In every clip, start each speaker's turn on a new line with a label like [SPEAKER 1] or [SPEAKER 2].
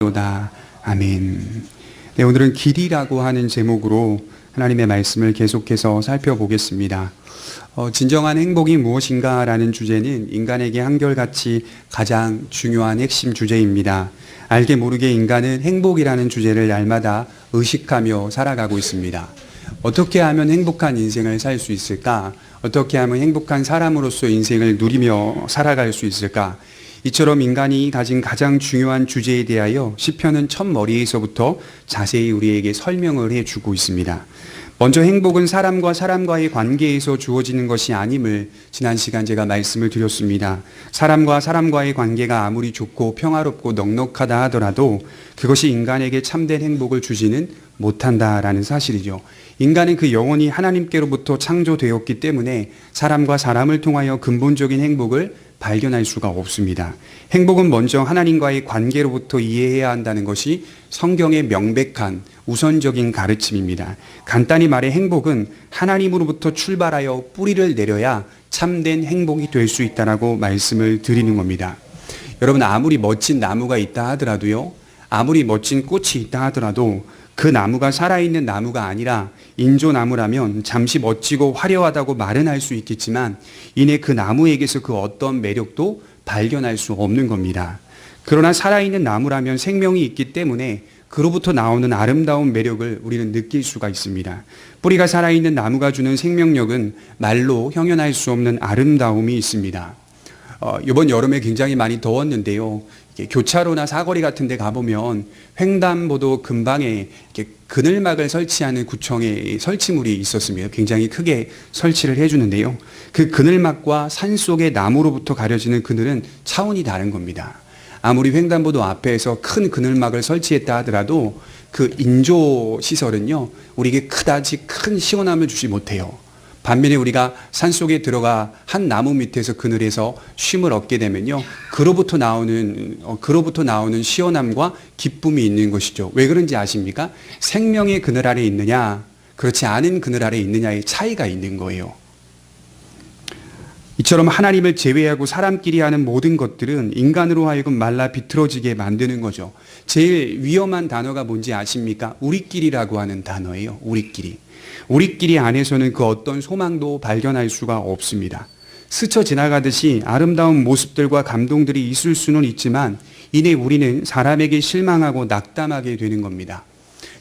[SPEAKER 1] 로다. 아멘. 네, 오늘은 길이라고 하는 제목으로 하나님의 말씀을 계속해서 살펴보겠습니다. 진정한 행복이 무엇인가라는 주제는 인간에게 한결같이 가장 중요한 핵심 주제입니다. 알게 모르게 인간은 행복이라는 주제를 날마다 의식하며 살아가고 있습니다. 어떻게 하면 행복한 인생을 살 수 있을까? 어떻게 하면 행복한 사람으로서 인생을 누리며 살아갈 수 있을까? 이처럼 인간이 가진 가장 중요한 주제에 대하여 시편은 첫머리에서부터 자세히 우리에게 설명을 해주고 있습니다. 먼저 행복은 사람과 사람과의 관계에서 주어지는 것이 아님을 지난 시간 제가 말씀을 드렸습니다. 사람과 사람과의 관계가 아무리 좋고 평화롭고 넉넉하다 하더라도 그것이 인간에게 참된 행복을 주지는 못한다라는 사실이죠. 인간은 그 영원히 하나님께로부터 창조되었기 때문에 사람과 사람을 통하여 근본적인 행복을 발견할 수가 없습니다. 행복은 먼저 하나님과의 관계로부터 이해해야 한다는 것이 성경의 명백한 우선적인 가르침입니다. 간단히 말해 행복은 하나님으로부터 출발하여 뿌리를 내려야 참된 행복이 될 수 있다라고 말씀을 드리는 겁니다. 여러분, 아무리 멋진 나무가 있다 하더라도요, 아무리 멋진 꽃이 있다 하더라도 그 나무가 살아있는 나무가 아니라 인조나무라면 잠시 멋지고 화려하다고 말은 할 수 있겠지만 이내 그 나무에게서 그 어떤 매력도 발견할 수 없는 겁니다. 그러나 살아있는 나무라면 생명이 있기 때문에 그로부터 나오는 아름다운 매력을 우리는 느낄 수가 있습니다. 뿌리가 살아있는 나무가 주는 생명력은 말로 형용할 수 없는 아름다움이 있습니다. 이번 여름에 굉장히 많이 더웠는데요. 교차로나 사거리 같은 데 가보면 횡단보도 근방에 이렇게 그늘막을 설치하는 구청의 설치물이 있었습니다. 굉장히 크게 설치를 해주는데요. 그 그늘막과 산속의 나무로부터 가려지는 그늘은 차원이 다른 겁니다. 아무리 횡단보도 앞에서 큰 그늘막을 설치했다 하더라도 그 인조 시설은요, 우리에게 그다지 큰 시원함을 주지 못해요. 반면에 우리가 산속에 들어가 한 나무 밑에서 그늘에서 쉼을 얻게 되면요, 그로부터 나오는 시원함과 기쁨이 있는 것이죠. 왜 그런지 아십니까? 생명의 그늘 아래 있느냐, 그렇지 않은 그늘 아래 있느냐의 차이가 있는 거예요. 이처럼 하나님을 제외하고 사람끼리 하는 모든 것들은 인간으로 하여금 말라 비틀어지게 만드는 거죠. 제일 위험한 단어가 뭔지 아십니까? 우리끼리라고 하는 단어예요. 우리끼리 안에서는 그 어떤 소망도 발견할 수가 없습니다. 스쳐 지나가듯이 아름다운 모습들과 감동들이 있을 수는 있지만 이내 우리는 사람에게 실망하고 낙담하게 되는 겁니다.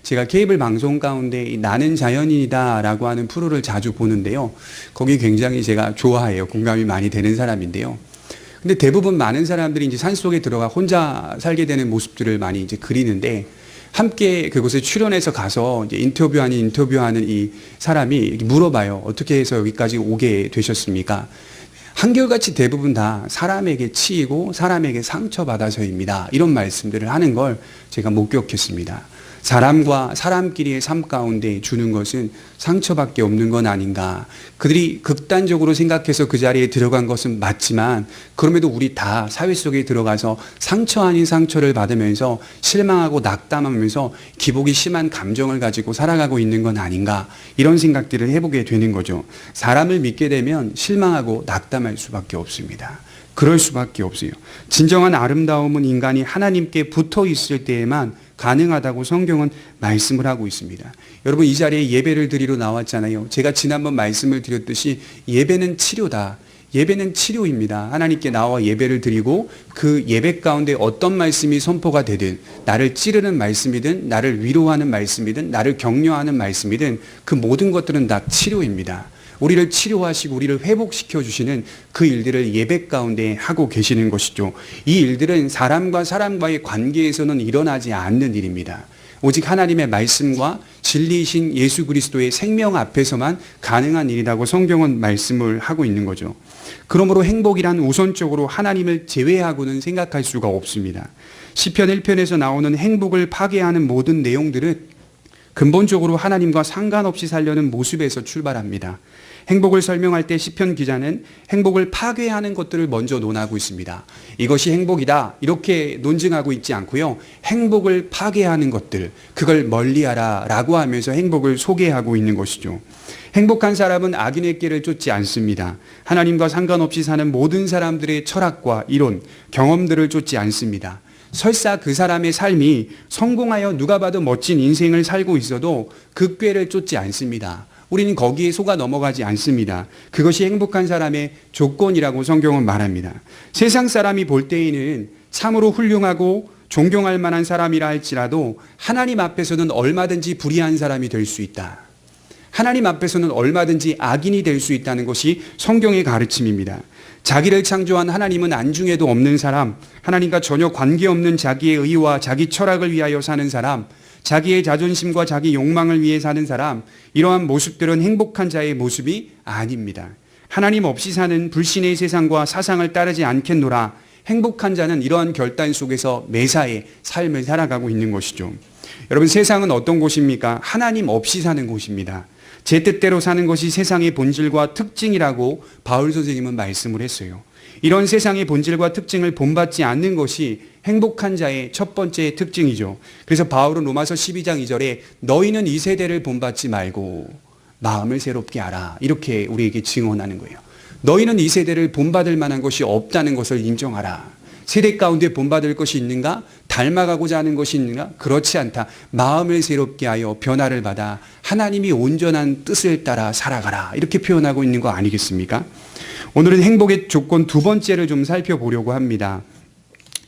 [SPEAKER 1] 제가 케이블 방송 가운데 나는 자연인이다 라고 하는 프로를 자주 보는데요. 거기 굉장히 제가 좋아해요. 공감이 많이 되는 사람인데요. 근데 대부분 많은 사람들이 이제 산속에 들어가 혼자 살게 되는 모습들을 많이 이제 그리는데, 함께 그곳에 출연해서 가서 이제 인터뷰하는 이 사람이 물어봐요. 어떻게 해서 여기까지 오게 되셨습니까? 한결같이 대부분 다 사람에게 치이고 사람에게 상처받아서입니다. 이런 말씀들을 하는 걸 제가 목격했습니다. 사람과 사람끼리의 삶 가운데 주는 것은 상처밖에 없는 건 아닌가. 그들이 극단적으로 생각해서 그 자리에 들어간 것은 맞지만 그럼에도 우리 다 사회 속에 들어가서 상처 아닌 상처를 받으면서 실망하고 낙담하면서 기복이 심한 감정을 가지고 살아가고 있는 건 아닌가. 이런 생각들을 해보게 되는 거죠. 사람을 믿게 되면 실망하고 낙담할 수밖에 없습니다. 그럴 수밖에 없어요. 진정한 아름다움은 인간이 하나님께 붙어 있을 때에만 가능하다고 성경은 말씀을 하고 있습니다. 여러분, 이 자리에 예배를 드리러 나왔잖아요. 제가 지난번 말씀을 드렸듯이 예배는 치료다. 예배는 치료입니다. 하나님께 나와 예배를 드리고 그 예배 가운데 어떤 말씀이 선포가 되든, 나를 찌르는 말씀이든 나를 위로하는 말씀이든 나를 격려하는 말씀이든 그 모든 것들은 다 치료입니다. 우리를 치료하시고 우리를 회복시켜 주시는 그 일들을 예배 가운데 하고 계시는 것이죠. 이 일들은 사람과 사람과의 관계에서는 일어나지 않는 일입니다. 오직 하나님의 말씀과 진리이신 예수 그리스도의 생명 앞에서만 가능한 일이라고 성경은 말씀을 하고 있는 거죠. 그러므로 행복이란 우선적으로 하나님을 제외하고는 생각할 수가 없습니다. 시편 1편에서 나오는 행복을 파괴하는 모든 내용들은 근본적으로 하나님과 상관없이 살려는 모습에서 출발합니다. 행복을 설명할 때 시편 기자는 행복을 파괴하는 것들을 먼저 논하고 있습니다. 이것이 행복이다 이렇게 논증하고 있지 않고요. 행복을 파괴하는 것들, 그걸 멀리하라 라고 하면서 행복을 소개하고 있는 것이죠. 행복한 사람은 악인의 길을 쫓지 않습니다. 하나님과 상관없이 사는 모든 사람들의 철학과 이론, 경험들을 쫓지 않습니다. 설사 그 사람의 삶이 성공하여 누가 봐도 멋진 인생을 살고 있어도 그 꾀를 쫓지 않습니다. 우리는 거기에 속아 넘어가지 않습니다. 그것이 행복한 사람의 조건이라고 성경은 말합니다. 세상 사람이 볼 때에는 참으로 훌륭하고 존경할 만한 사람이라 할지라도 하나님 앞에서는 얼마든지 불의한 사람이 될 수 있다. 하나님 앞에서는 얼마든지 악인이 될 수 있다는 것이 성경의 가르침입니다. 자기를 창조한 하나님은 안중에도 없는 사람, 하나님과 전혀 관계없는 자기의 의와 자기 철학을 위하여 사는 사람, 자기의 자존심과 자기 욕망을 위해 사는 사람, 이러한 모습들은 행복한 자의 모습이 아닙니다. 하나님 없이 사는 불신의 세상과 사상을 따르지 않겠노라. 행복한 자는 이러한 결단 속에서 매사에 삶을 살아가고 있는 것이죠. 여러분, 세상은 어떤 곳입니까? 하나님 없이 사는 곳입니다. 제 뜻대로 사는 것이 세상의 본질과 특징이라고 바울 선생님은 말씀을 했어요. 이런 세상의 본질과 특징을 본받지 않는 것이 행복한 자의 첫 번째 특징이죠. 그래서 바울은 로마서 12장 2절에 너희는 이 세대를 본받지 말고 마음을 새롭게 하라. 이렇게 우리에게 증언하는 거예요. 너희는 이 세대를 본받을 만한 것이 없다는 것을 인정하라. 세대 가운데 본받을 것이 있는가? 닮아가고자 하는 것이 있는가? 그렇지 않다. 마음을 새롭게 하여 변화를 받아 하나님이 온전한 뜻을 따라 살아가라. 이렇게 표현하고 있는 거 아니겠습니까? 오늘은 행복의 조건 두 번째를 좀 살펴보려고 합니다.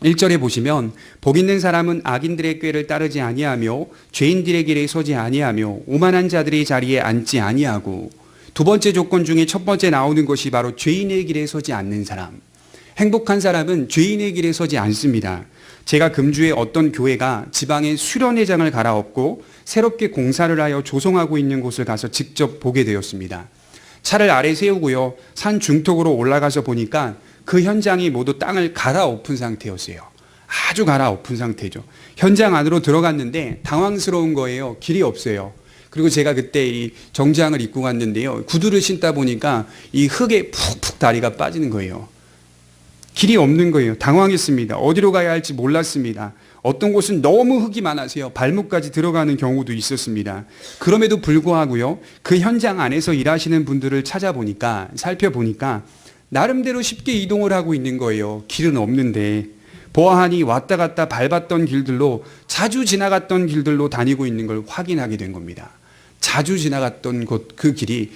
[SPEAKER 1] 1절에 보시면 복 있는 사람은 악인들의 꾀를 따르지 아니하며 죄인들의 길에 서지 아니하며 오만한 자들의 자리에 앉지 아니하고, 두 번째 조건 중에 첫 번째 나오는 것이 바로 죄인의 길에 서지 않는 사람. 행복한 사람은 죄인의 길에 서지 않습니다. 제가 금주에 어떤 교회가 지방에 수련회장을 갈아엎고 새롭게 공사를 하여 조성하고 있는 곳을 가서 직접 보게 되었습니다. 차를 아래 세우고요, 산 중턱으로 올라가서 보니까 그 현장이 모두 땅을 갈아엎은 상태였어요. 아주 갈아엎은 상태죠. 현장 안으로 들어갔는데 당황스러운 거예요. 길이 없어요. 그리고 제가 그때 이 정장을 입고 갔는데요, 구두를 신다 보니까 이 흙에 푹푹 다리가 빠지는 거예요. 길이 없는 거예요. 당황했습니다. 어디로 가야 할지 몰랐습니다. 어떤 곳은 너무 흙이 많아서요, 발목까지 들어가는 경우도 있었습니다. 그럼에도 불구하고요, 그 현장 안에서 일하시는 분들을 찾아보니까, 살펴보니까 나름대로 쉽게 이동을 하고 있는 거예요. 길은 없는데. 보아하니 왔다 갔다 밟았던 길들로, 자주 지나갔던 길들로 다니고 있는 걸 확인하게 된 겁니다. 자주 지나갔던 곳, 그 길이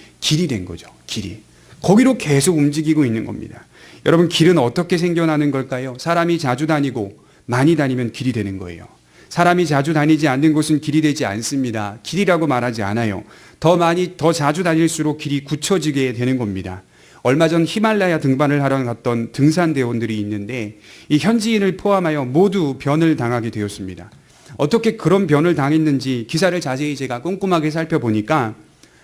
[SPEAKER 1] 된 거죠. 길이. 거기로 계속 움직이고 있는 겁니다. 여러분, 길은 어떻게 생겨나는 걸까요? 사람이 자주 다니고 많이 다니면 길이 되는 거예요. 사람이 자주 다니지 않는 곳은 길이 되지 않습니다. 길이라고 말하지 않아요. 더 자주 다닐수록 길이 굳혀지게 되는 겁니다. 얼마 전 히말라야 등반을 하러 갔던 등산대원들이 있는데 이 현지인을 포함하여 모두 변을 당하게 되었습니다. 어떻게 그런 변을 당했는지 기사를 자세히 제가 꼼꼼하게 살펴보니까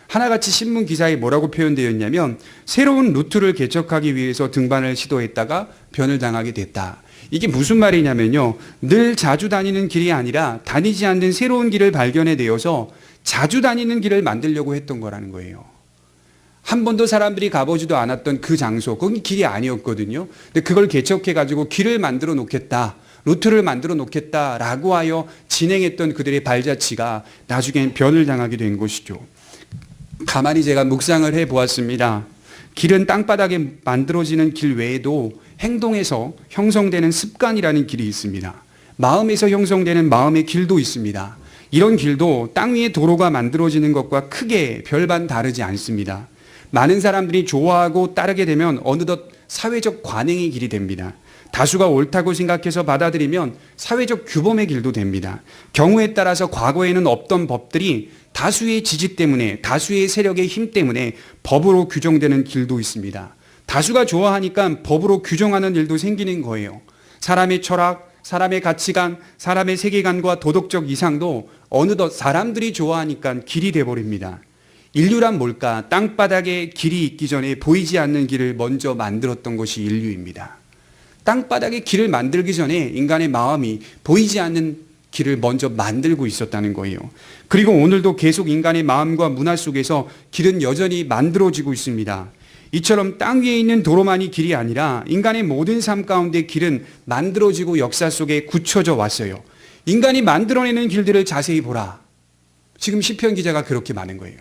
[SPEAKER 1] 하나같이 신문 기사에 뭐라고 표현되었냐면, 새로운 루트를 개척하기 위해서 등반을 시도했다가 변을 당하게 됐다. 이게 무슨 말이냐면요, 늘 자주 다니는 길이 아니라 다니지 않는 새로운 길을 발견해내어서 자주 다니는 길을 만들려고 했던 거라는 거예요. 한 번도 사람들이 가보지도 않았던 그 장소, 거기 길이 아니었거든요. 근데 그걸 개척해가지고 길을 만들어 놓겠다, 루트를 만들어 놓겠다라고 하여 진행했던 그들의 발자취가 나중엔 변을 당하게 된 것이죠. 가만히 제가 묵상을 해보았습니다. 길은 땅바닥에 만들어지는 길 외에도 행동에서 형성되는 습관이라는 길이 있습니다. 마음에서 형성되는 마음의 길도 있습니다. 이런 길도 땅 위에 도로가 만들어지는 것과 크게 별반 다르지 않습니다. 많은 사람들이 좋아하고 따르게 되면 어느덧 사회적 관행의 길이 됩니다. 다수가 옳다고 생각해서 받아들이면 사회적 규범의 길도 됩니다. 경우에 따라서 과거에는 없던 법들이 다수의 지지 때문에, 다수의 세력의 힘 때문에 법으로 규정되는 길도 있습니다. 다수가 좋아하니까 법으로 규정하는 일도 생기는 거예요. 사람의 철학, 사람의 가치관, 사람의 세계관과 도덕적 이상도 어느덧 사람들이 좋아하니까 길이 돼버립니다. 인류란 뭘까? 땅바닥에 길이 있기 전에 보이지 않는 길을 먼저 만들었던 것이 인류입니다. 땅바닥에 길을 만들기 전에 인간의 마음이 보이지 않는 길을 먼저 만들고 있었다는 거예요. 그리고 오늘도 계속 인간의 마음과 문화 속에서 길은 여전히 만들어지고 있습니다. 이처럼 땅 위에 있는 도로만이 길이 아니라 인간의 모든 삶 가운데 길은 만들어지고 역사 속에 굳혀져 왔어요. 인간이 만들어내는 길들을 자세히 보라. 지금 시편 기자가 그렇게 많은 거예요.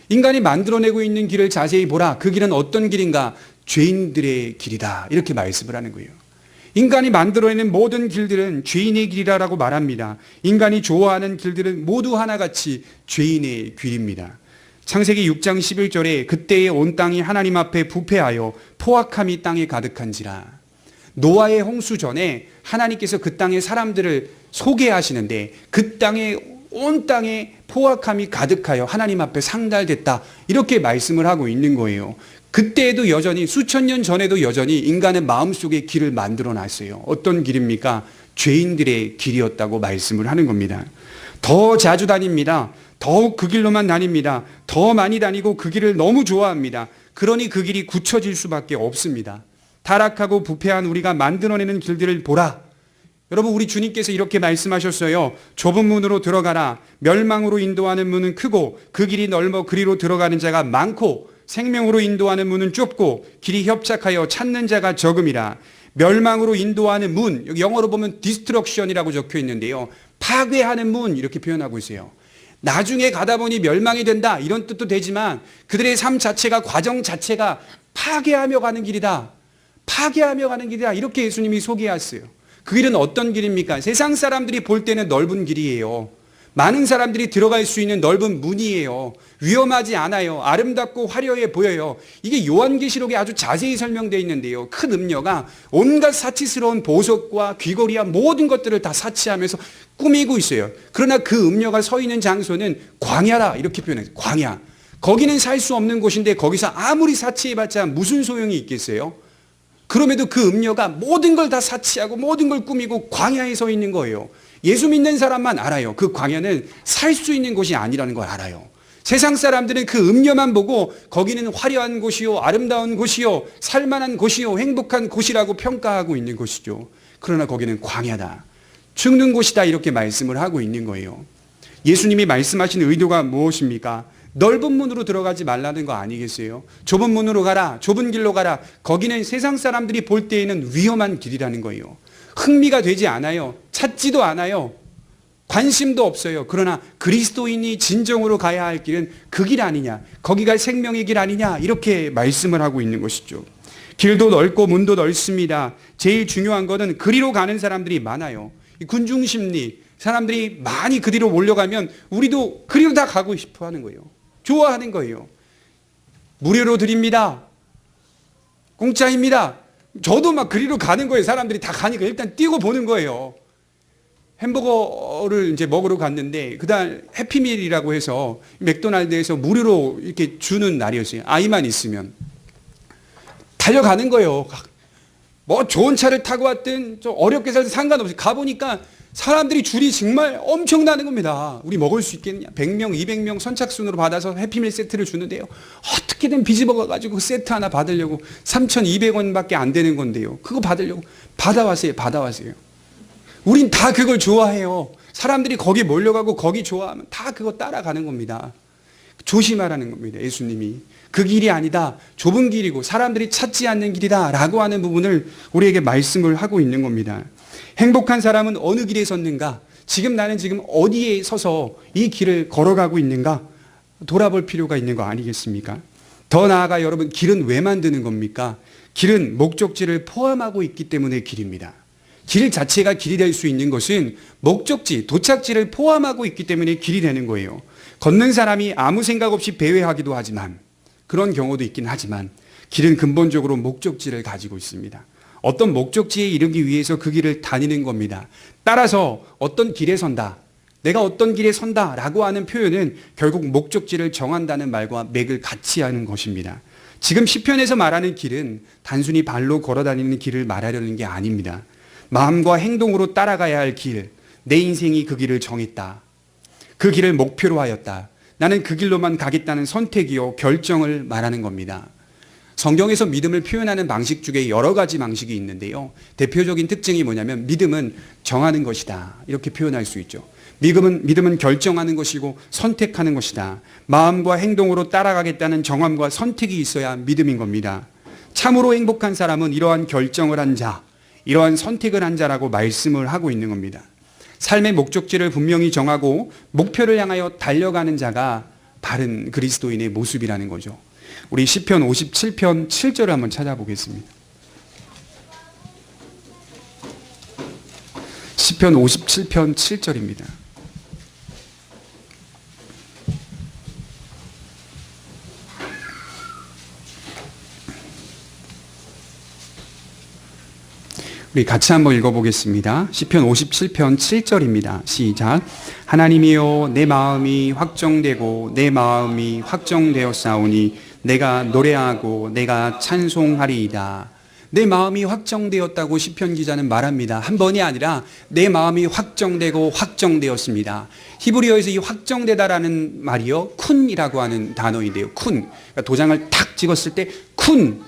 [SPEAKER 1] 인간이 만들어내고 있는 길을 자세히 보라. 그 길은 어떤 길인가? 죄인들의 길이다. 이렇게 말씀을 하는 거예요. 인간이 만들어내는 모든 길들은 죄인의 길이라고 말합니다. 인간이 좋아하는 길들은 모두 하나같이 죄인의 길입니다. 창세기 6장 11절에 그때의 온 땅이 하나님 앞에 부패하여 포악함이 땅에 가득한지라. 노아의 홍수 전에 하나님께서 그 땅의 사람들을 소개하시는데 그 땅에 온 땅에 포악함이 가득하여 하나님 앞에 상달됐다, 이렇게 말씀을 하고 있는 거예요. 그때에도 여전히 수천 년 전에도 여전히 인간의 마음속에 길을 만들어 놨어요. 어떤 길입니까? 죄인들의 길이었다고 말씀을 하는 겁니다. 더 자주 다닙니다. 더욱 그 길로만 다닙니다. 더 많이 다니고 그 길을 너무 좋아합니다. 그러니 그 길이 굳혀질 수밖에 없습니다. 타락하고 부패한 우리가 만들어내는 길들을 보라. 여러분, 우리 주님께서 이렇게 말씀하셨어요. 좁은 문으로 들어가라. 멸망으로 인도하는 문은 크고 그 길이 넓어 그리로 들어가는 자가 많고 생명으로 인도하는 문은 좁고 길이 협착하여 찾는 자가 적음이라. 멸망으로 인도하는 문, 여기 영어로 보면 디스트럭션이라고 적혀 있는데요. 파괴하는 문, 이렇게 표현하고 있어요. 나중에 가다 보니 멸망이 된다, 이런 뜻도 되지만 그들의 삶 자체가, 과정 자체가 파괴하며 가는 길이다. 파괴하며 가는 길이다, 이렇게 예수님이 소개했어요. 그 길은 어떤 길입니까? 세상 사람들이 볼 때는 넓은 길이에요. 많은 사람들이 들어갈 수 있는 넓은 문이에요. 위험하지 않아요. 아름답고 화려해 보여요. 이게 요한계시록에 아주 자세히 설명되어 있는데요. 큰 음녀가 온갖 사치스러운 보석과 귀걸이와 모든 것들을 다 사치하면서 꾸미고 있어요. 그러나 그 음녀가 서 있는 장소는 광야라, 이렇게 표현해요. 광야. 거기는 살 수 없는 곳인데 거기서 아무리 사치해봤자 무슨 소용이 있겠어요? 그럼에도 그 음녀가 모든 걸 다 사치하고 모든 걸 꾸미고 광야에 서 있는 거예요. 예수 믿는 사람만 알아요. 그 광야는 살 수 있는 곳이 아니라는 걸 알아요. 세상 사람들은 그 음녀만 보고 거기는 화려한 곳이요, 아름다운 곳이요, 살만한 곳이요, 행복한 곳이라고 평가하고 있는 곳이죠. 그러나 거기는 광야다, 죽는 곳이다, 이렇게 말씀을 하고 있는 거예요. 예수님이 말씀하신 의도가 무엇입니까? 넓은 문으로 들어가지 말라는 거 아니겠어요? 좁은 문으로 가라, 좁은 길로 가라. 거기는 세상 사람들이 볼 때에는 위험한 길이라는 거예요. 흥미가 되지 않아요. 찾지도 않아요. 관심도 없어요. 그러나 그리스도인이 진정으로 가야 할 길은 그 길 아니냐, 거기가 생명의 길 아니냐, 이렇게 말씀을 하고 있는 것이죠. 길도 넓고 문도 넓습니다. 제일 중요한 것은 그리로 가는 사람들이 많아요. 군중심리, 사람들이 많이 그리로 몰려가면 우리도 그리로 다 가고 싶어 하는 거예요. 좋아하는 거예요. 무료로 드립니다. 공짜입니다. 저도 막 그리로 가는 거예요. 사람들이 다 가니까 일단 뛰고 보는 거예요. 햄버거를 이제 먹으러 갔는데 그날 해피밀이라고 해서 맥도날드에서 무료로 이렇게 주는 날이었어요. 아이만 있으면 달려가는 거예요. 뭐 좋은 차를 타고 왔든 좀 어렵게 살든 상관없이 가보니까 사람들이 줄이 정말 엄청나는 겁니다. 우리 먹을 수 있겠냐? 100명, 200명 선착순으로 받아서 해피밀 세트를 주는데요. 어떻게든 비집어가지고 그 세트 하나 받으려고 3,200원밖에 안 되는 건데요. 그거 받으려고 받아왔어요. 우린 다 그걸 좋아해요. 사람들이 거기 몰려가고 거기 좋아하면 다 그거 따라가는 겁니다. 조심하라는 겁니다. 예수님이. 그 길이 아니다, 좁은 길이고 사람들이 찾지 않는 길이다 라고 하는 부분을 우리에게 말씀을 하고 있는 겁니다. 행복한 사람은 어느 길에 섰는가? 지금 나는 지금 어디에 서서 이 길을 걸어가고 있는가? 돌아볼 필요가 있는 거 아니겠습니까? 더 나아가 여러분, 길은 왜 만드는 겁니까? 길은 목적지를 포함하고 있기 때문에 길입니다. 길 자체가 길이 될 수 있는 것은 목적지, 도착지를 포함하고 있기 때문에 길이 되는 거예요. 걷는 사람이 아무 생각 없이 배회하기도 하지만, 그런 경우도 있긴 하지만 길은 근본적으로 목적지를 가지고 있습니다. 어떤 목적지에 이르기 위해서 그 길을 다니는 겁니다. 따라서 어떤 길에 선다, 내가 어떤 길에 선다 라고 하는 표현은 결국 목적지를 정한다는 말과 맥을 같이 하는 것입니다. 지금 시편에서 말하는 길은 단순히 발로 걸어다니는 길을 말하려는 게 아닙니다. 마음과 행동으로 따라가야 할 길, 내 인생이 그 길을 정했다, 그 길을 목표로 하였다, 나는 그 길로만 가겠다는 선택이요, 결정을 말하는 겁니다. 성경에서 믿음을 표현하는 방식 중에 여러 가지 방식이 있는데요. 대표적인 특징이 뭐냐면 믿음은 정하는 것이다, 이렇게 표현할 수 있죠. 믿음은 결정하는 것이고 선택하는 것이다. 마음과 행동으로 따라가겠다는 정함과 선택이 있어야 믿음인 겁니다. 참으로 행복한 사람은 이러한 결정을 한 자, 이러한 선택을 한 자라고 말씀을 하고 있는 겁니다. 삶의 목적지를 분명히 정하고 목표를 향하여 달려가는 자가 바른 그리스도인의 모습이라는 거죠. 우리 시편 57편 7절을 한번 찾아보겠습니다. 시편 57편 7절입니다. 우리 같이 한번 읽어보겠습니다. 시편 57편 7절입니다. 시작. 하나님이여 내 마음이 확정되고 내 마음이 확정되었사오니 내가 노래하고 내가 찬송하리이다. 내 마음이 확정되었다고 시편 기자는 말합니다. 한 번이 아니라 내 마음이 확정되고 확정되었습니다. 히브리어에서 이 확정되다라는 말이요, 쿤이라고 하는 단어인데요. 쿤. 그러니까 도장을 탁 찍었을 때 쿤.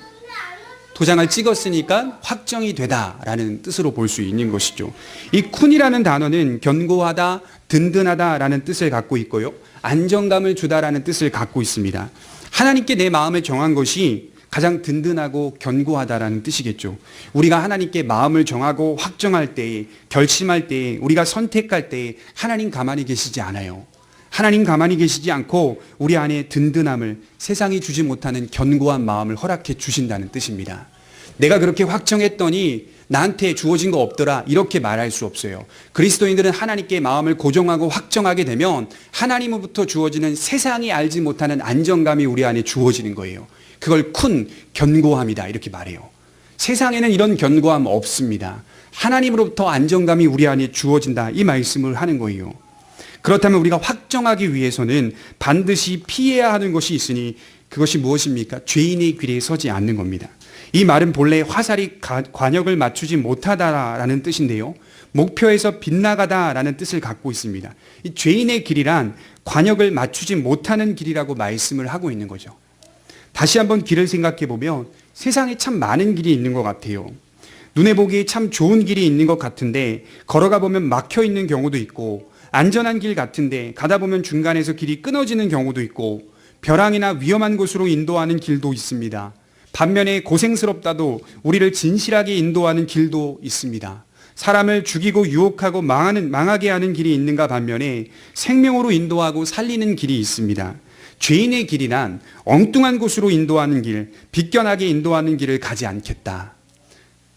[SPEAKER 1] 도장을 찍었으니까 확정이 되다라는 뜻으로 볼 수 있는 것이죠. 이 쿤이라는 단어는 견고하다, 든든하다라는 뜻을 갖고 있고요. 안정감을 주다라는 뜻을 갖고 있습니다. 하나님께 내 마음을 정한 것이 가장 든든하고 견고하다라는 뜻이겠죠. 우리가 하나님께 마음을 정하고 확정할 때에, 결심할 때에, 우리가 선택할 때에 하나님 가만히 계시지 않아요. 하나님 가만히 계시지 않고 우리 안에 든든함을, 세상이 주지 못하는 견고한 마음을 허락해 주신다는 뜻입니다. 내가 그렇게 확정했더니 나한테 주어진 거 없더라, 이렇게 말할 수 없어요. 그리스도인들은 하나님께 마음을 고정하고 확정하게 되면 하나님으로부터 주어지는 세상이 알지 못하는 안정감이 우리 안에 주어지는 거예요. 그걸 큰 견고함이다, 이렇게 말해요. 세상에는 이런 견고함 없습니다. 하나님으로부터 안정감이 우리 안에 주어진다, 이 말씀을 하는 거예요. 그렇다면 우리가 확정하기 위해서는 반드시 피해야 하는 것이 있으니 그것이 무엇입니까? 죄인의 길에 서지 않는 겁니다. 이 말은 본래 화살이 관역을 맞추지 못하다라는 뜻인데요, 목표에서 빗나가다라는 뜻을 갖고 있습니다. 이 죄인의 길이란 관역을 맞추지 못하는 길이라고 말씀을 하고 있는 거죠. 다시 한번 길을 생각해 보면 세상에 참 많은 길이 있는 것 같아요. 눈에 보기에 참 좋은 길이 있는 것 같은데 걸어가 보면 막혀 있는 경우도 있고, 안전한 길 같은데 가다 보면 중간에서 길이 끊어지는 경우도 있고, 벼랑이나 위험한 곳으로 인도하는 길도 있습니다. 반면에 고생스럽다도 우리를 진실하게 인도하는 길도 있습니다. 사람을 죽이고 유혹하고 망하게 하는 길이 있는가 반면에 생명으로 인도하고 살리는 길이 있습니다. 죄인의 길이란 엉뚱한 곳으로 인도하는 길, 비껴나게 인도하는 길을 가지 않겠다.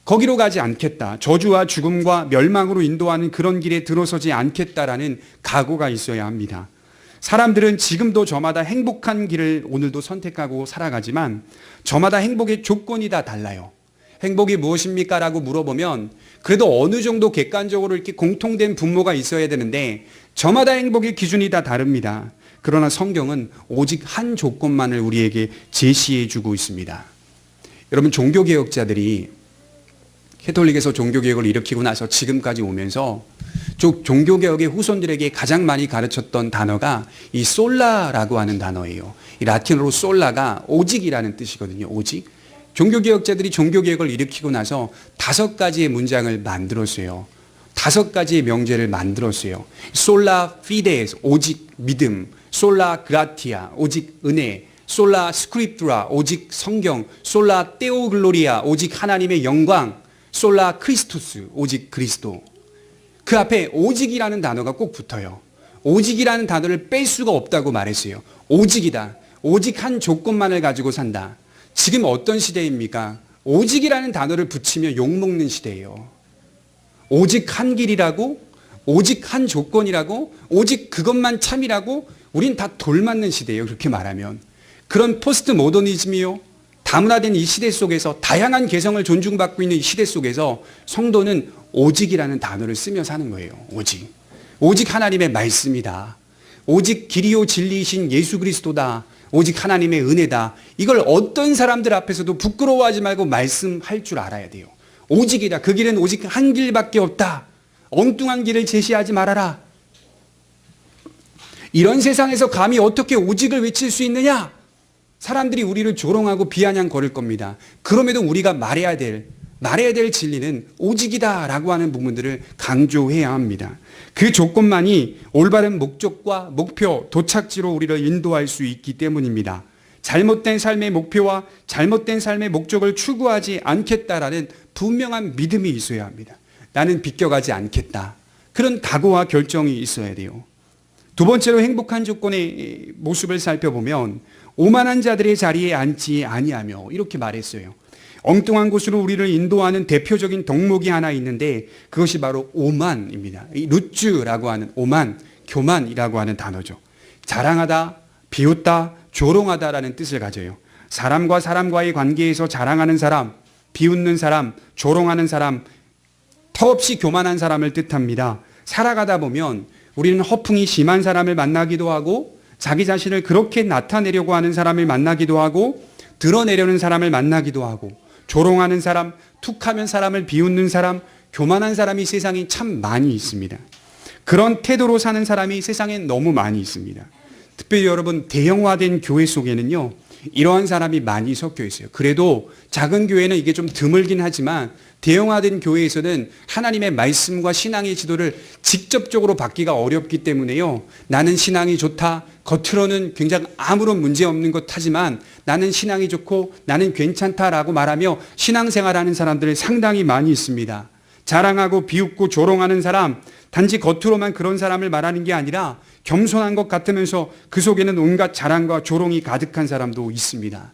[SPEAKER 1] 거기로 가지 않겠다. 저주와 죽음과 멸망으로 인도하는 그런 길에 들어서지 않겠다라는 각오가 있어야 합니다. 사람들은 지금도 저마다 행복한 길을 오늘도 선택하고 살아가지만 저마다 행복의 조건이 다 달라요. 행복이 무엇입니까? 라고 물어보면 그래도 어느 정도 객관적으로 이렇게 공통된 분모가 있어야 되는데 저마다 행복의 기준이 다 다릅니다. 그러나 성경은 오직 한 조건만을 우리에게 제시해 주고 있습니다. 여러분, 종교개혁자들이 캐톨릭에서 종교개혁을 일으키고 나서 지금까지 오면서 종교개혁의 후손들에게 가장 많이 가르쳤던 단어가 이 솔라라고 하는 단어예요. 이 라틴어로 솔라가 오직이라는 뜻이거든요. 오직. 종교개혁자들이 종교개혁을 일으키고 나서 5가지의 문장을 만들었어요. 5가지의 명제를 만들었어요. 솔라 피데스, 오직 믿음. 솔라 그라티아, 오직 은혜. 솔라 스크립투라, 오직 성경. 솔라 테오 글로리아, 오직 하나님의 영광. 솔라 크리스투스, 오직 그리스도. 그 앞에 오직이라는 단어가 꼭 붙어요. 오직이라는 단어를 뺄 수가 없다고 말했어요. 오직이다. 오직 한 조건만을 가지고 산다. 지금 어떤 시대입니까? 오직이라는 단어를 붙이면 욕먹는 시대예요. 오직 한 길이라고, 오직 한 조건이라고, 오직 그것만 참이라고, 우린 다 돌맞는 시대예요. 그렇게 말하면. 그런 포스트 모더니즘이요, 다문화된 이 시대 속에서, 다양한 개성을 존중받고 있는 이 시대 속에서 성도는 오직이라는 단어를 쓰며 사는 거예요. 오직. 오직 하나님의 말씀이다. 오직 길이요 진리이신 예수 그리스도다. 오직 하나님의 은혜다. 이걸 어떤 사람들 앞에서도 부끄러워하지 말고 말씀할 줄 알아야 돼요. 오직이다. 그 길은 오직 한 길밖에 없다. 엉뚱한 길을 제시하지 말아라. 이런 세상에서 감히 어떻게 오직을 외칠 수 있느냐? 사람들이 우리를 조롱하고 비아냥거릴 겁니다. 그럼에도 우리가 말해야 될 진리는 오직이다라고 하는 부분들을 강조해야 합니다. 그 조건만이 올바른 목적과 목표, 도착지로 우리를 인도할 수 있기 때문입니다. 잘못된 삶의 목표와 잘못된 삶의 목적을 추구하지 않겠다라는 분명한 믿음이 있어야 합니다. 나는 비껴가지 않겠다. 그런 각오와 결정이 있어야 돼요. 두 번째로 행복한 조건의 모습을 살펴보면 오만한 자들의 자리에 앉지 아니하며, 이렇게 말했어요. 엉뚱한 곳으로 우리를 인도하는 대표적인 덕목이 하나 있는데 그것이 바로 오만입니다. 이 루츠라고 하는 오만, 교만이라고 하는 단어죠. 자랑하다, 비웃다, 조롱하다라는 뜻을 가져요. 사람과 사람과의 관계에서 자랑하는 사람, 비웃는 사람, 조롱하는 사람, 터없이 교만한 사람을 뜻합니다. 살아가다 보면 우리는 허풍이 심한 사람을 만나기도 하고 자기 자신을 그렇게 나타내려고 하는 사람을 만나기도 하고 드러내려는 사람을 만나기도 하고 조롱하는 사람, 툭하면 사람을 비웃는 사람, 교만한 사람이 세상에 참 많이 있습니다. 그런 태도로 사는 사람이 세상에 너무 많이 있습니다. 특별히 여러분 대형화된 교회 속에는요 이러한 사람이 많이 섞여 있어요. 그래도 작은 교회는 이게 좀 드물긴 하지만 대형화된 교회에서는 하나님의 말씀과 신앙의 지도를 직접적으로 받기가 어렵기 때문에요. 나는 신앙이 좋다. 겉으로는 굉장히 아무런 문제 없는 것 하지만 나는 신앙이 좋고 나는 괜찮다라고 말하며 신앙생활하는 사람들이 상당히 많이 있습니다. 자랑하고 비웃고 조롱하는 사람, 단지 겉으로만 그런 사람을 말하는 게 아니라 겸손한 것 같으면서 그 속에는 온갖 자랑과 조롱이 가득한 사람도 있습니다.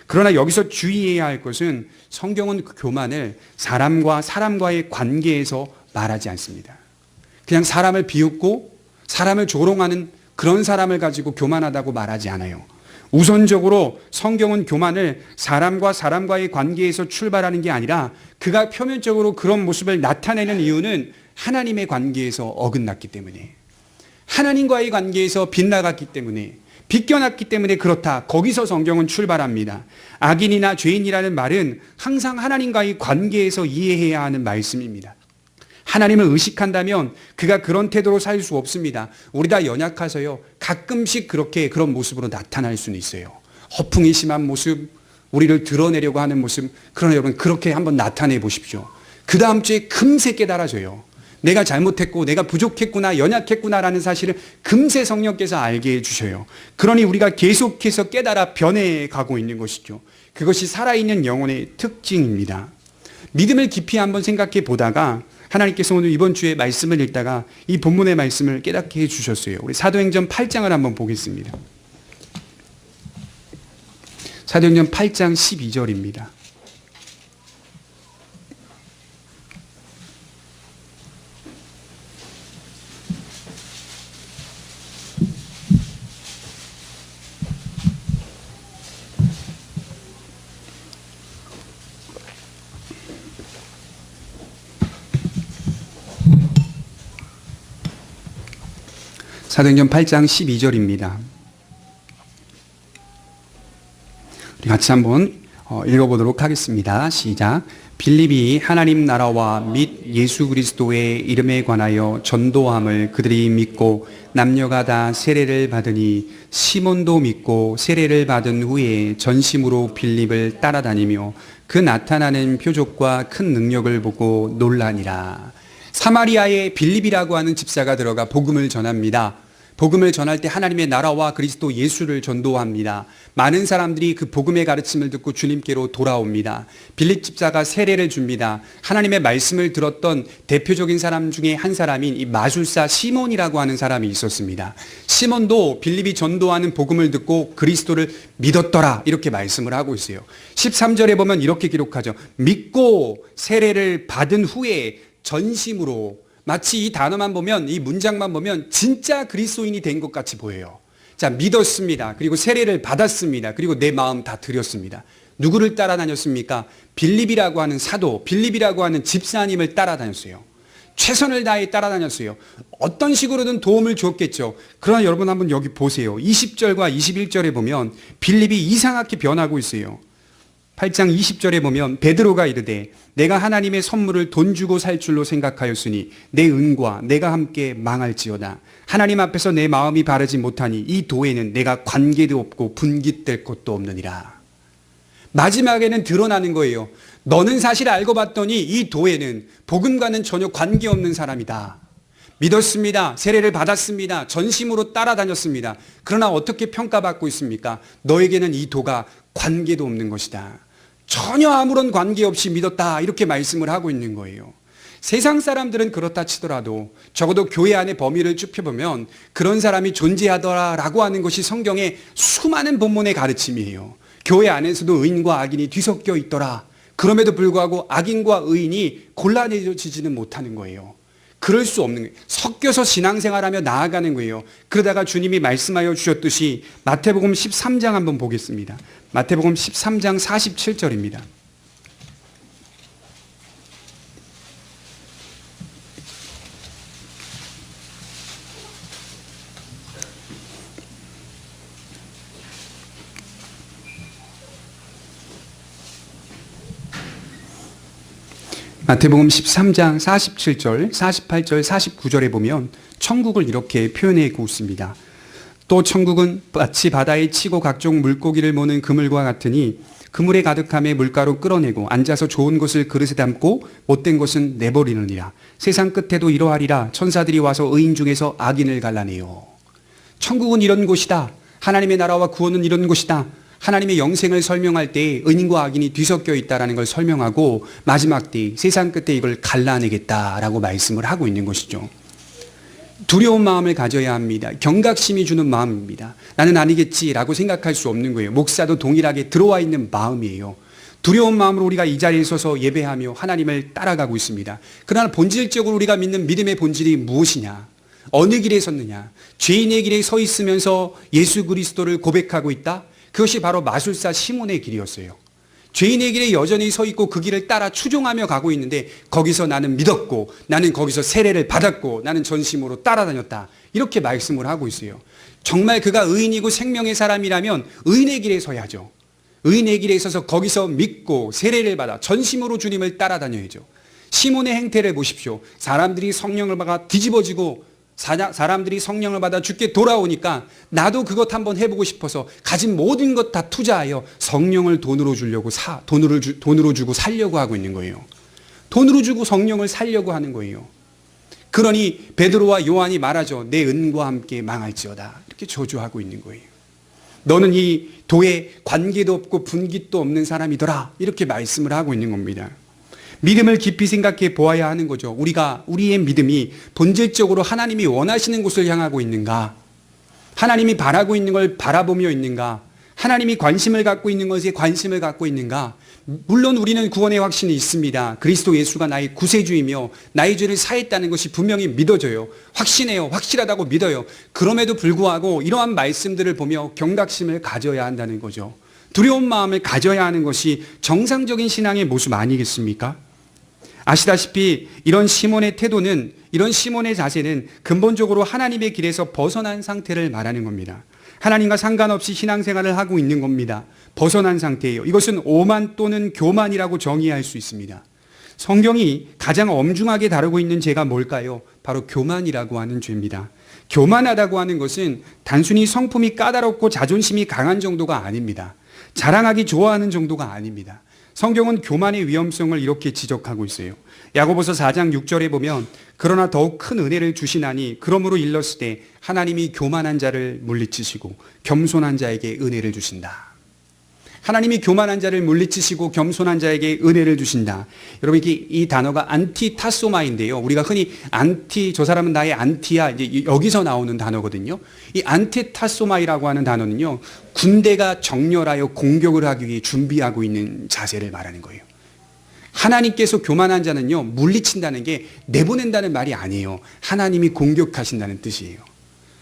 [SPEAKER 1] 그러나 여기서 주의해야 할 것은 성경은 그 교만을 사람과 사람과의 관계에서 말하지 않습니다. 그냥 사람을 비웃고 사람을 조롱하는 그런 사람을 가지고 교만하다고 말하지 않아요. 우선적으로 성경은 교만을 사람과 사람과의 관계에서 출발하는 게 아니라 그가 표면적으로 그런 모습을 나타내는 이유는 하나님의 관계에서 어긋났기 때문에, 하나님과의 관계에서 빗나갔기 때문에, 비껴났기 때문에 그렇다. 거기서 성경은 출발합니다. 악인이나 죄인이라는 말은 항상 하나님과의 관계에서 이해해야 하는 말씀입니다. 하나님을 의식한다면 그가 그런 태도로 살 수 없습니다. 우리 다 연약해서요. 가끔씩 그런 모습으로 나타날 수는 있어요. 허풍이 심한 모습, 우리를 드러내려고 하는 모습. 그러나 여러분 그렇게 한번 나타내 보십시오. 그 다음 주에 금세 깨달아져요. 내가 잘못했고 내가 부족했구나, 연약했구나라는 사실을 금세 성령께서 알게 해주셔요. 그러니 우리가 계속해서 깨달아 변해가고 있는 것이죠. 그것이 살아있는 영혼의 특징입니다. 믿음을 깊이 한번 생각해 보다가 하나님께서 오늘 이번 주에 말씀을 읽다가 이 본문의 말씀을 깨닫게 해주셨어요. 우리 사도행전 8장을 한번 보겠습니다. 사도행전 8장 12절입니다. 사도행전 8장 12절입니다. 우리 같이 한번 읽어보도록 하겠습니다. 시작. 빌립이 하나님 나라와 및 예수 그리스도의 이름에 관하여 전도함을 그들이 믿고 남녀가 다 세례를 받으니 시몬도 믿고 세례를 받은 후에 전심으로 빌립을 따라다니며 그 나타나는 표적과 큰 능력을 보고 놀라니라. 사마리아에 빌립이라고 하는 집사가 들어가 복음을 전합니다. 복음을 전할 때 하나님의 나라와 그리스도 예수를 전도합니다. 많은 사람들이 그 복음의 가르침을 듣고 주님께로 돌아옵니다. 빌립 집사가 세례를 줍니다. 하나님의 말씀을 들었던 대표적인 사람 중에 한 사람인 이 마술사 시몬이라고 하는 사람이 있었습니다. 시몬도 빌립이 전도하는 복음을 듣고 그리스도를 믿었더라 이렇게 말씀을 하고 있어요. 13절에 보면 이렇게 기록하죠. 믿고 세례를 받은 후에 전심으로, 마치 이 단어만 보면, 이 문장만 보면 진짜 그리스도인이 된 것 같이 보여요. 자, 믿었습니다. 그리고 세례를 받았습니다. 그리고 내 마음 다 드렸습니다. 누구를 따라다녔습니까? 빌립이라고 하는 사도, 빌립이라고 하는 집사님을 따라다녔어요. 최선을 다해 따라다녔어요. 어떤 식으로든 도움을 줬겠죠. 그러나 여러분 한번 여기 보세요. 20절과 21절에 보면 빌립이 이상하게 변하고 있어요. 8장 20절에 보면 베드로가 이르되 내가 하나님의 선물을 돈 주고 살 줄로 생각하였으니 내 은과 내가 함께 망할지어다. 하나님 앞에서 내 마음이 바르지 못하니 이 도에는 내가 관계도 없고 분깃될 것도 없느니라. 마지막에는 드러나는 거예요. 너는 사실 알고 봤더니 이 도에는 복음과는 전혀 관계없는 사람이다. 믿었습니다. 세례를 받았습니다. 전심으로 따라다녔습니다. 그러나 어떻게 평가받고 있습니까? 너에게는 이 도가 관계도 없는 것이다. 전혀 아무런 관계없이 믿었다 이렇게 말씀을 하고 있는 거예요. 세상 사람들은 그렇다 치더라도 적어도 교회 안의 범위를 좁혀보면 그런 사람이 존재하더라라고 하는 것이 성경의 수많은 본문의 가르침이에요. 교회 안에서도 의인과 악인이 뒤섞여 있더라. 그럼에도 불구하고 악인과 의인이 골라내지지는 못하는 거예요. 그럴 수 없는 거예요. 섞여서 신앙생활하며 나아가는 거예요. 그러다가 주님이 말씀하여 주셨듯이 마태복음 13장 한번 보겠습니다. 마태복음 13장 47절입니다. 마태복음 13장 47절, 48절, 49절에 보면 천국을 이렇게 표현하고 있습니다. 또 천국은 마치 바다에 치고 각종 물고기를 모는 그물과 같으니 그물에 가득함에 물가로 끌어내고 앉아서 좋은 것을 그릇에 담고 못된 것은 내버리느니라. 세상 끝에도 이러하리라. 천사들이 와서 의인 중에서 악인을 갈라내요. 천국은 이런 곳이다. 하나님의 나라와 구원은 이런 곳이다. 하나님의 영생을 설명할 때 의인과 악인이 뒤섞여 있다는 걸 설명하고 마지막 때 세상 끝에 이걸 갈라내겠다라고 말씀을 하고 있는 것이죠. 두려운 마음을 가져야 합니다. 경각심이 주는 마음입니다. 나는 아니겠지라고 생각할 수 없는 거예요. 목사도 동일하게 들어와 있는 마음이에요. 두려운 마음으로 우리가 이 자리에 서서 예배하며 하나님을 따라가고 있습니다. 그러나 본질적으로 우리가 믿는 믿음의 본질이 무엇이냐? 어느 길에 섰느냐? 죄인의 길에 서 있으면서 예수 그리스도를 고백하고 있다? 그것이 바로 마술사 시몬의 길이었어요. 죄인의 길에 여전히 서 있고 그 길을 따라 추종하며 가고 있는데 거기서 나는 믿었고 나는 거기서 세례를 받았고 나는 전심으로 따라다녔다. 이렇게 말씀을 하고 있어요. 정말 그가 의인이고 생명의 사람이라면 의인의 길에 서야죠. 의인의 길에 있어서 거기서 믿고 세례를 받아 전심으로 주님을 따라다녀야죠. 시몬의 행태를 보십시오. 사람들이 성령을 받아 뒤집어지고 사람들이 성령을 받아 주께 돌아오니까 나도 그것 한번 해보고 싶어서 가진 모든 것 다 투자하여 성령을 돈으로 주려고 돈으로 주고 살려고 하고 있는 거예요. 돈으로 주고 성령을 살려고 하는 거예요. 그러니 베드로와 요한이 말하죠. 내 은과 함께 망할지어다. 이렇게 저주하고 있는 거예요. 너는 이 도에 관계도 없고 분깃도 없는 사람이더라. 이렇게 말씀을 하고 있는 겁니다. 믿음을 깊이 생각해 보아야 하는 거죠. 우리의 믿음이 본질적으로 하나님이 원하시는 곳을 향하고 있는가? 하나님이 바라고 있는 걸 바라보며 있는가? 하나님이 관심을 갖고 있는 것에 관심을 갖고 있는가? 물론 우리는 구원의 확신이 있습니다. 그리스도 예수가 나의 구세주이며 나의 죄를 사했다는 것이 분명히 믿어져요. 확신해요. 확실하다고 믿어요. 그럼에도 불구하고 이러한 말씀들을 보며 경각심을 가져야 한다는 거죠. 두려운 마음을 가져야 하는 것이 정상적인 신앙의 모습 아니겠습니까? 아시다시피 이런 시몬의 태도는, 이런 시몬의 자세는 근본적으로 하나님의 길에서 벗어난 상태를 말하는 겁니다. 하나님과 상관없이 신앙생활을 하고 있는 겁니다. 벗어난 상태예요. 이것은 오만 또는 교만이라고 정의할 수 있습니다. 성경이 가장 엄중하게 다루고 있는 죄가 뭘까요? 바로 교만이라고 하는 죄입니다. 교만하다고 하는 것은 단순히 성품이 까다롭고 자존심이 강한 정도가 아닙니다. 자랑하기 좋아하는 정도가 아닙니다. 성경은 교만의 위험성을 이렇게 지적하고 있어요. 야고보서 4장 6절에 보면 그러나 더욱 큰 은혜를 주시나니 그러므로 일렀으되 하나님이 교만한 자를 물리치시고 겸손한 자에게 은혜를 주신다. 하나님이 교만한 자를 물리치시고 겸손한 자에게 은혜를 주신다. 여러분 이 단어가 안티타소마인데요. 우리가 흔히 저 사람은 나의 안티야, 이제 여기서 나오는 단어거든요. 이 안티타소마이라고 하는 단어는요, 군대가 정렬하여 공격을 하기 위해 준비하고 있는 자세를 말하는 거예요. 하나님께서 교만한 자는요, 물리친다는 게 내보낸다는 말이 아니에요. 하나님이 공격하신다는 뜻이에요.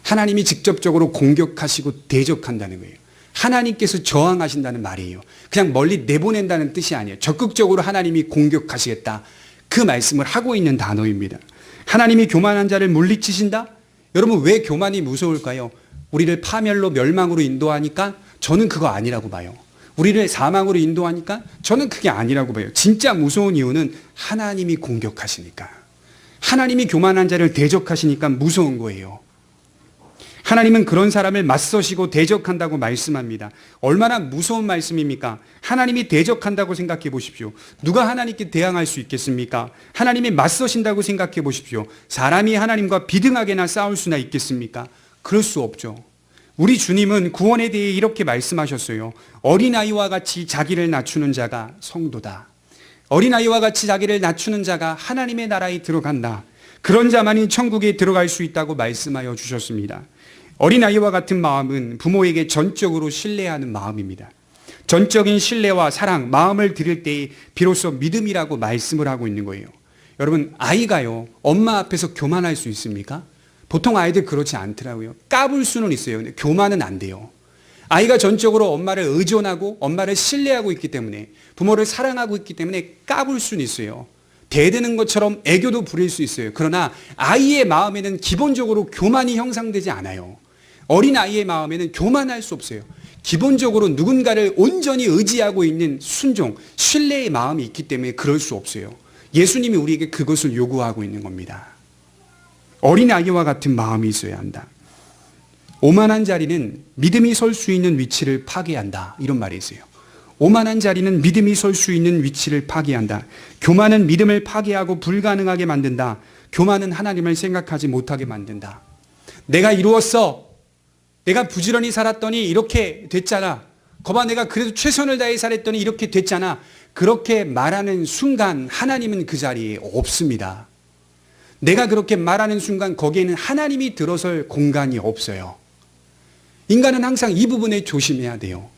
[SPEAKER 1] 하나님이 직접적으로 공격하시고 대적한다는 거예요. 하나님께서 저항하신다는 말이에요. 그냥 멀리 내보낸다는 뜻이 아니에요. 적극적으로 하나님이 공격하시겠다. 그 말씀을 하고 있는 단어입니다. 하나님이 교만한 자를 물리치신다? 여러분 왜 교만이 무서울까요? 우리를 파멸로 멸망으로 인도하니까 저는 그거 아니라고 봐요. 우리를 사망으로 인도하니까 저는 그게 아니라고 봐요. 진짜 무서운 이유는 하나님이 공격하시니까. 하나님이 교만한 자를 대적하시니까 무서운 거예요. 하나님은 그런 사람을 맞서시고 대적한다고 말씀합니다. 얼마나 무서운 말씀입니까? 하나님이 대적한다고 생각해 보십시오. 누가 하나님께 대항할 수 있겠습니까? 하나님이 맞서신다고 생각해 보십시오. 사람이 하나님과 비등하게나 싸울 수나 있겠습니까? 그럴 수 없죠. 우리 주님은 구원에 대해 이렇게 말씀하셨어요. 어린아이와 같이 자기를 낮추는 자가 성도다. 어린아이와 같이 자기를 낮추는 자가 하나님의 나라에 들어간다. 그런 자만이 천국에 들어갈 수 있다고 말씀하여 주셨습니다. 어린아이와 같은 마음은 부모에게 전적으로 신뢰하는 마음입니다. 전적인 신뢰와 사랑, 마음을 드릴 때에 비로소 믿음이라고 말씀을 하고 있는 거예요. 여러분, 아이가요, 엄마 앞에서 교만할 수 있습니까? 보통 아이들 그렇지 않더라고요. 까불 수는 있어요. 근데 교만은 안 돼요. 아이가 전적으로 엄마를 의존하고 엄마를 신뢰하고 있기 때문에, 부모를 사랑하고 있기 때문에 까불 수는 있어요. 대드는 것처럼 애교도 부릴 수 있어요. 그러나 아이의 마음에는 기본적으로 교만이 형성되지 않아요. 어린아이의 마음에는 교만할 수 없어요. 기본적으로 누군가를 온전히 의지하고 있는 순종, 신뢰의 마음이 있기 때문에 그럴 수 없어요. 예수님이 우리에게 그것을 요구하고 있는 겁니다. 어린아이와 같은 마음이 있어야 한다. 오만한 자리는 믿음이 설 수 있는 위치를 파괴한다. 이런 말이 있어요. 오만한 자리는 믿음이 설 수 있는 위치를 파괴한다. 교만은 믿음을 파괴하고 불가능하게 만든다. 교만은 하나님을 생각하지 못하게 만든다. 내가 이루었어. 내가 부지런히 살았더니 이렇게 됐잖아. 거봐, 내가 그래도 최선을 다해 살았더니 이렇게 됐잖아. 그렇게 말하는 순간 하나님은 그 자리에 없습니다. 내가 그렇게 말하는 순간 거기에는 하나님이 들어설 공간이 없어요. 인간은 항상 이 부분에 조심해야 돼요.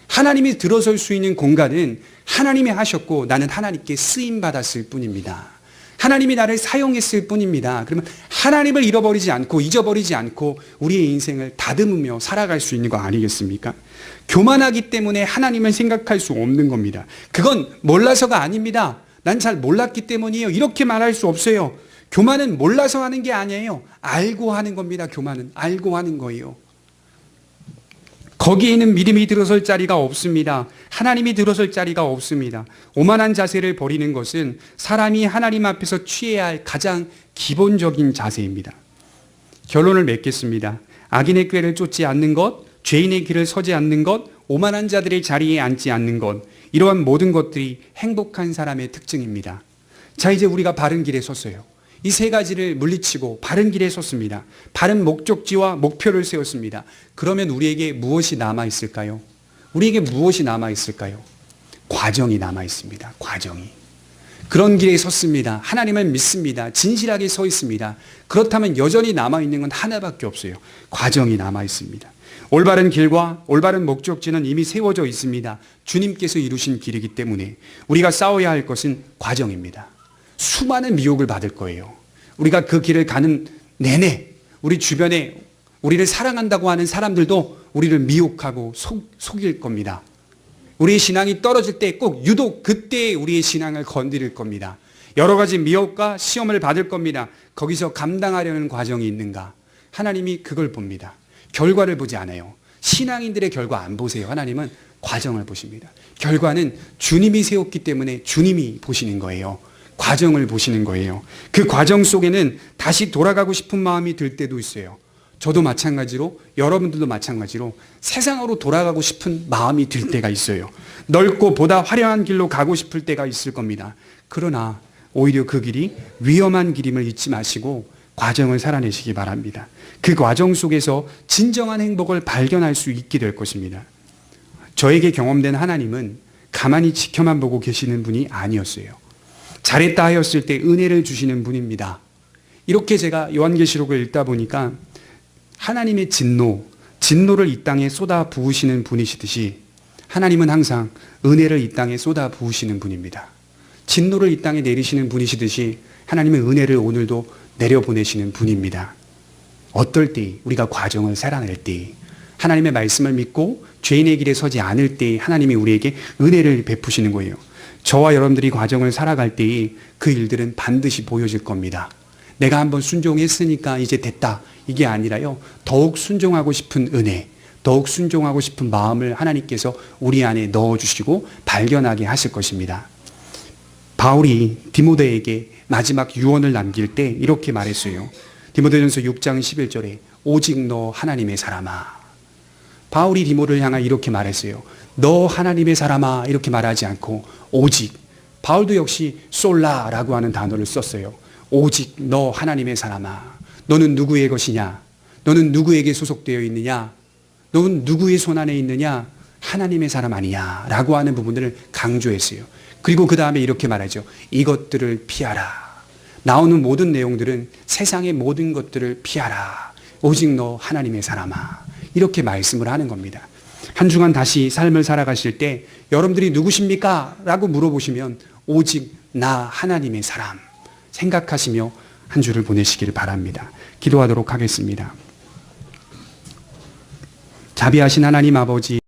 [SPEAKER 1] 하나님이 들어설 수 있는 공간은 하나님이 하셨고 나는 하나님께 쓰임받았을 뿐입니다. 하나님이 나를 사용했을 뿐입니다. 그러면 하나님을 잃어버리지 않고 잊어버리지 않고 우리의 인생을 다듬으며 살아갈 수 있는 거 아니겠습니까? 교만하기 때문에 하나님을 생각할 수 없는 겁니다. 그건 몰라서가 아닙니다. 난 잘 몰랐기 때문이에요. 이렇게 말할 수 없어요. 교만은 몰라서 하는 게 아니에요. 알고 하는 겁니다. 교만은 알고 하는 거예요. 거기에는 믿음이 들어설 자리가 없습니다. 하나님이 들어설 자리가 없습니다. 오만한 자세를 버리는 것은 사람이 하나님 앞에서 취해야 할 가장 기본적인 자세입니다. 결론을 맺겠습니다. 악인의 꾀를 쫓지 않는 것, 죄인의 길을 서지 않는 것, 오만한 자들의 자리에 앉지 않는 것, 이러한 모든 것들이 행복한 사람의 특징입니다. 자, 이제 우리가 바른 길에 섰어요. 이 세 가지를 물리치고 바른 길에 섰습니다. 바른 목적지와 목표를 세웠습니다. 그러면 우리에게 무엇이 남아있을까요? 우리에게 무엇이 남아있을까요? 과정이 남아있습니다. 과정이. 그런 길에 섰습니다. 하나님을 믿습니다. 진실하게 서 있습니다. 그렇다면 여전히 남아있는 건 하나밖에 없어요. 과정이 남아있습니다. 올바른 길과 올바른 목적지는 이미 세워져 있습니다. 주님께서 이루신 길이기 때문에 우리가 싸워야 할 것은 과정입니다. 수많은 미혹을 받을 거예요. 우리가 그 길을 가는 내내 우리 주변에 우리를 사랑한다고 하는 사람들도 우리를 미혹하고 속일 겁니다. 우리의 신앙이 떨어질 때 꼭 유독 그때 우리의 신앙을 건드릴 겁니다. 여러 가지 미혹과 시험을 받을 겁니다. 거기서 감당하려는 과정이 있는가? 하나님이 그걸 봅니다. 결과를 보지 않아요. 신앙인들의 결과 안 보세요. 하나님은 과정을 보십니다. 결과는 주님이 세웠기 때문에 주님이 보시는 거예요. 과정을 보시는 거예요. 그 과정 속에는 다시 돌아가고 싶은 마음이 들 때도 있어요. 저도 마찬가지로, 여러분들도 마찬가지로 세상으로 돌아가고 싶은 마음이 들 때가 있어요. 넓고 보다 화려한 길로 가고 싶을 때가 있을 겁니다. 그러나 오히려 그 길이 위험한 길임을 잊지 마시고 과정을 살아내시기 바랍니다. 그 과정 속에서 진정한 행복을 발견할 수 있게 될 것입니다. 저에게 경험된 하나님은 가만히 지켜만 보고 계시는 분이 아니었어요. 잘했다 하였을 때 은혜를 주시는 분입니다. 이렇게 제가 요한계시록을 읽다 보니까 하나님의 진노를 이 땅에 쏟아 부으시는 분이시듯이 하나님은 항상 은혜를 이 땅에 쏟아 부으시는 분입니다. 진노를 이 땅에 내리시는 분이시듯이 하나님은 은혜를 오늘도 내려보내시는 분입니다. 어떨 때 우리가 과정을 살아낼 때 하나님의 말씀을 믿고 죄인의 길에 서지 않을 때 하나님이 우리에게 은혜를 베푸시는 거예요. 저와 여러분들이 과정을 살아갈 때 그 일들은 반드시 보여질 겁니다. 내가 한번 순종했으니까 이제 됐다. 이게 아니라요. 더욱 순종하고 싶은 은혜, 더욱 순종하고 싶은 마음을 하나님께서 우리 안에 넣어주시고 발견하게 하실 것입니다. 바울이 디모데에게 마지막 유언을 남길 때 이렇게 말했어요. 디모데전서 6장 11절에 오직 너 하나님의 사람아. 바울이 디모를 향해 이렇게 말했어요. 너 하나님의 사람아 이렇게 말하지 않고 오직, 바울도 역시 솔라라고 하는 단어를 썼어요. 오직 너 하나님의 사람아. 너는 누구의 것이냐? 너는 누구에게 소속되어 있느냐? 너는 누구의 손안에 있느냐? 하나님의 사람 아니냐? 라고 하는 부분들을 강조했어요. 그리고 그 다음에 이렇게 말하죠. 이것들을 피하라. 나오는 모든 내용들은 세상의 모든 것들을 피하라. 오직 너 하나님의 사람아. 이렇게 말씀을 하는 겁니다. 한 주간 다시 삶을 살아가실 때 여러분들이 누구십니까? 라고 물어보시면 오직 나 하나님의 사람 생각하시며 한 주를 보내시기를 바랍니다. 기도하도록 하겠습니다. 자비하신 하나님 아버지,